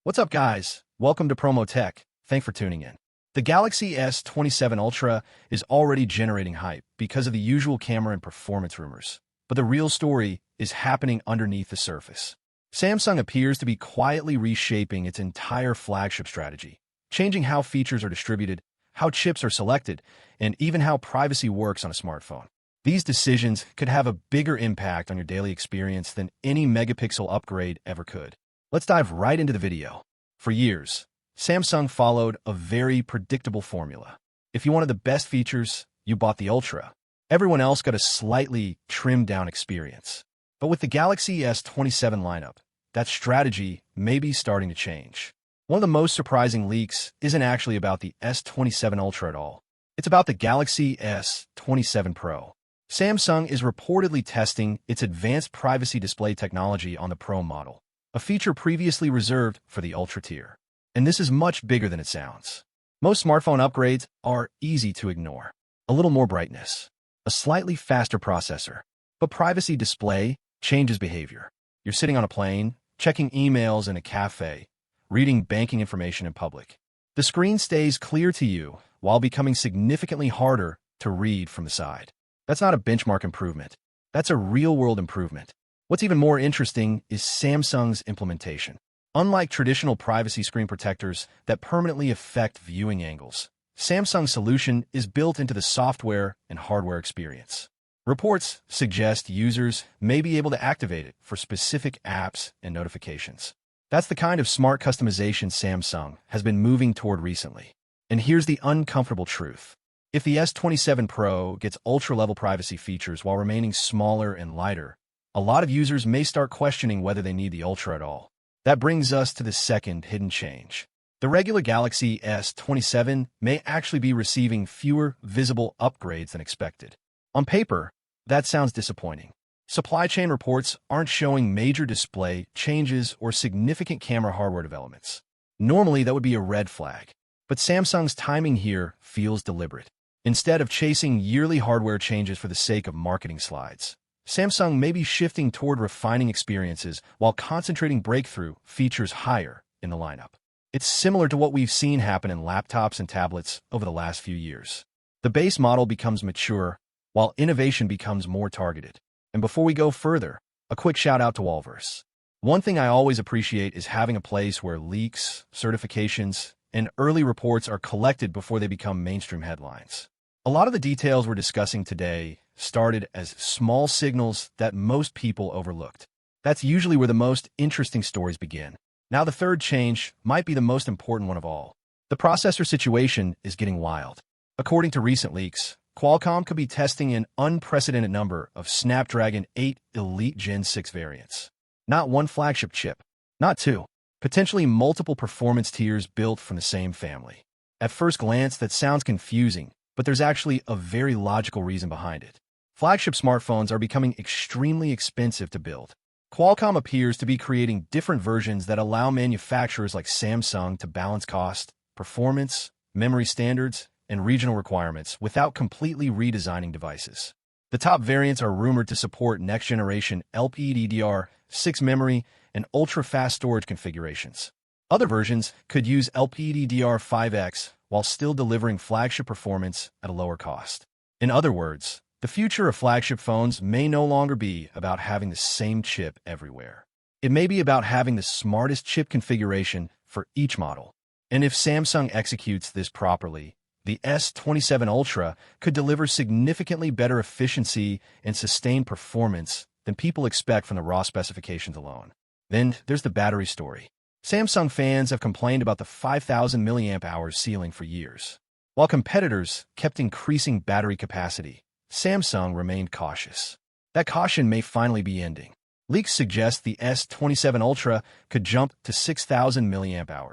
What's up, guys? Welcome to Promotech. Thanks for tuning in. The Galaxy S27 Ultra is already generating hype because of the usual camera and performance rumors. But the real story is happening underneath the surface. Samsung appears to be quietly reshaping its entire flagship strategy, changing how features are distributed, how chips are selected, and even how privacy works on a smartphone. These decisions could have a bigger impact on your daily experience than any megapixel upgrade ever could. Let's dive right into the video. For years, Samsung followed a very predictable formula. If you wanted the best features, you bought the Ultra. Everyone else got a slightly trimmed-down experience. But with the Galaxy S27 lineup, that strategy may be starting to change. One of the most surprising leaks isn't actually about the S27 Ultra at all. It's about the Galaxy S27 Pro. Samsung is reportedly testing its advanced privacy display technology on the Pro model, a feature previously reserved for the Ultra tier. And this is much bigger than it sounds. Most smartphone upgrades are easy to ignore. A little more brightness, a slightly faster processor. But privacy display changes behavior. You're sitting on a plane, checking emails in a cafe, reading banking information in public. The screen stays clear to you while becoming significantly harder to read from the side. That's not a benchmark improvement. That's a real-world improvement. What's even more interesting is Samsung's implementation. Unlike traditional privacy screen protectors that permanently affect viewing angles, Samsung's solution is built into the software and hardware experience. Reports suggest users may be able to activate it for specific apps and notifications. That's the kind of smart customization Samsung has been moving toward recently. And here's the uncomfortable truth. If the S27 Pro gets ultra-level privacy features while remaining smaller and lighter, a lot of users may start questioning whether they need the Ultra at all. That brings us to the second hidden change. The regular Galaxy S27 may actually be receiving fewer visible upgrades than expected. On paper, that sounds disappointing. Supply chain reports aren't showing major display changes or significant camera hardware developments. Normally, that would be a red flag. But Samsung's timing here feels deliberate. Instead of chasing yearly hardware changes for the sake of marketing slides, Samsung may be shifting toward refining experiences while concentrating breakthrough features higher in the lineup. It's similar to what we've seen happen in laptops and tablets over the last few years. The base model becomes mature, while innovation becomes more targeted. And before we go further, a quick shout out to Walverse. One thing I always appreciate is having a place where leaks, certifications, and early reports are collected before they become mainstream headlines. A lot of the details we're discussing today started as small signals that most people overlooked. That's usually where the most interesting stories begin. Now the third change might be the most important one of all. The processor situation is getting wild. According to recent leaks, Qualcomm could be testing an unprecedented number of Snapdragon 8 Elite Gen 6 variants. Not one flagship chip, not two, potentially multiple performance tiers built from the same family. At first glance, that sounds confusing, but there's actually a very logical reason behind it. Flagship smartphones are becoming extremely expensive to build. Qualcomm appears to be creating different versions that allow manufacturers like Samsung to balance cost, performance, memory standards, and regional requirements without completely redesigning devices. The top variants are rumored to support next-generation LPDDR6 memory and ultra-fast storage configurations. Other versions could use LPDDR5X while still delivering flagship performance at a lower cost. In other words, the future of flagship phones may no longer be about having the same chip everywhere. It may be about having the smartest chip configuration for each model. And if Samsung executes this properly, the S27 Ultra could deliver significantly better efficiency and sustained performance than people expect from the raw specifications alone. Then there's the battery story. Samsung fans have complained about the 5,000 mAh ceiling for years. While competitors kept increasing battery capacity, Samsung remained cautious. That caution may finally be ending. Leaks suggest the S27 Ultra could jump to 6,000 mAh.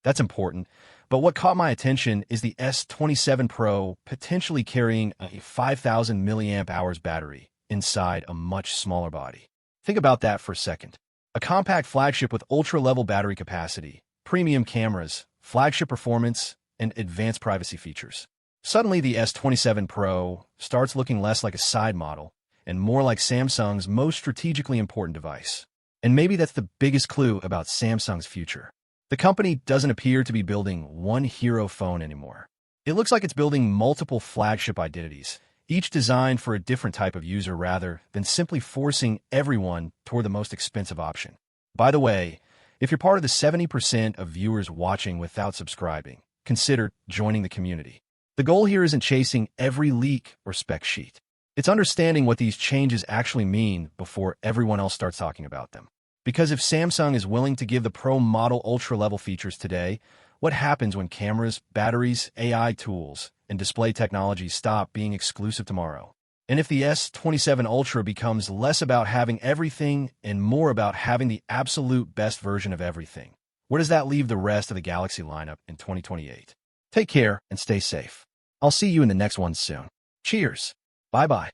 That's important, but what caught my attention is the S27 Pro potentially carrying a 5,000 mAh battery inside a much smaller body. Think about that for a second. A compact flagship with ultra-level battery capacity, premium cameras, flagship performance, and advanced privacy features. Suddenly, the S27 Pro starts looking less like a side model and more like Samsung's most strategically important device. And maybe that's the biggest clue about Samsung's future. The company doesn't appear to be building one hero phone anymore. It looks like it's building multiple flagship identities, each designed for a different type of user rather than simply forcing everyone toward the most expensive option. By the way, if you're part of the 70% of viewers watching without subscribing, consider joining the community. The goal here isn't chasing every leak or spec sheet. It's understanding what these changes actually mean before everyone else starts talking about them. Because if Samsung is willing to give the Pro model Ultra-level features today, what happens when cameras, batteries, AI tools, and display technologies stop being exclusive tomorrow? And if the S27 Ultra becomes less about having everything and more about having the absolute best version of everything, where does that leave the rest of the Galaxy lineup in 2028? Take care and stay safe. I'll see you in the next one soon. Cheers. Bye-bye.